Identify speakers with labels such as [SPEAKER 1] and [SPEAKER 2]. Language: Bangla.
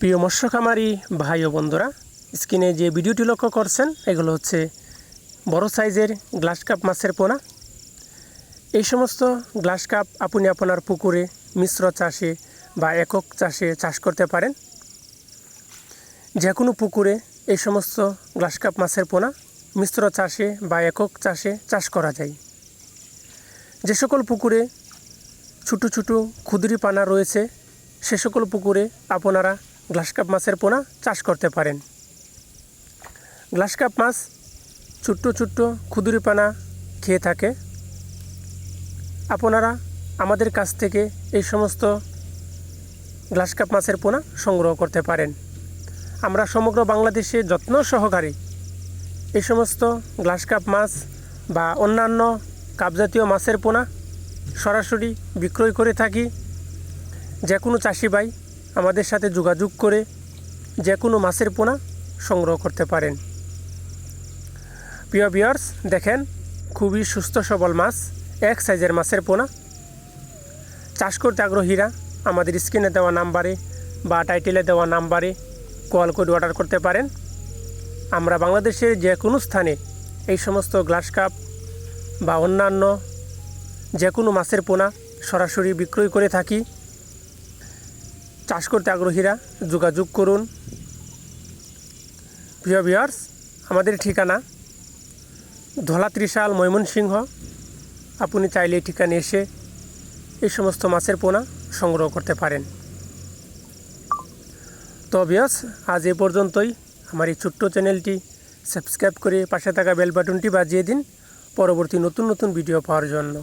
[SPEAKER 1] প্রিয় মৎস্য খামারি ভাই ও বন্ধুরা, স্ক্রিনে যে ভিডিওটি লক্ষ্য করছেন এগুলো হচ্ছে বড় সাইজের গ্লাস কাপ মাছের পোনা। এই সমস্ত গ্লাস কাপ আপনি আপনার পুকুরে মিশ্র চাষে বা একক চাষে চাষ করতে পারেন। যে কোনো পুকুরে এই সমস্ত গ্লাস কাপ মাছের পোনা মিশ্র চাষে বা একক চাষে চাষ করা যায়। যে সকল পুকুরে ছোটো ছোটো ক্ষুদ্রি পানা রয়েছে সে সকল পুকুরে আপনারা গ্লাস কাপ মাছের পোনা চাষ করতে পারেন। গ্লাস কাপ মাছ ছোট্ট ছোট্ট ক্ষুদ্রি পানা খেয়ে থাকে। আপনারা আমাদের কাছ থেকে এই সমস্ত গ্লাস কাপ মাছের পোনা সংগ্রহ করতে পারেন। আমরা সমগ্র বাংলাদেশে যত্ন সহকারে এই সমস্ত গ্লাস কাপ মাছ বা অন্যান্য কাপজাতীয় মাছের পোনা সরাসরি বিক্রয় করে থাকি। যে কোনো চাষি ভাই আমাদের সাথে যোগাযোগ করে যে কোনো মাছের পোনা সংগ্রহ করতে পারেন। প্রিয় ভিউয়ার্স, দেখেন খুবই সুস্থ সবল মাছ, এক সাইজের মাছের পোনা। চাষ করতে আগ্রহীরা আমাদের স্ক্রিনে দেওয়া নাম্বারে বা টাইটেলে দেওয়া নাম্বারে কল করে অর্ডার করতে পারেন। আমরা বাংলাদেশের যে কোনো স্থানে এই সমস্ত গ্লাস কাপ বা অন্যান্য যে কোনো মাছের পোনা সরাসরি বিক্রয় করে থাকি। চাষ করতে আগ্রহীরা যোগাযোগ করুন। প্রিয় ভিউয়ার্স, আমাদের ঠিকানা ধলা ত্রিশাল, ময়মনসিংহ। আপনি চাইলে এই ঠিকানে এসে এই সমস্ত মাছের পোনা সংগ্রহ করতে পারেন। তো ভিউয়ার্স, আজ এ পর্যন্তই। আমার এই ছোট্ট চ্যানেলটি সাবস্ক্রাইব করে পাশে থাকা বেল বাটনটি বাজিয়ে দিন পরবর্তী নতুন নতুন ভিডিও পাওয়ার জন্য।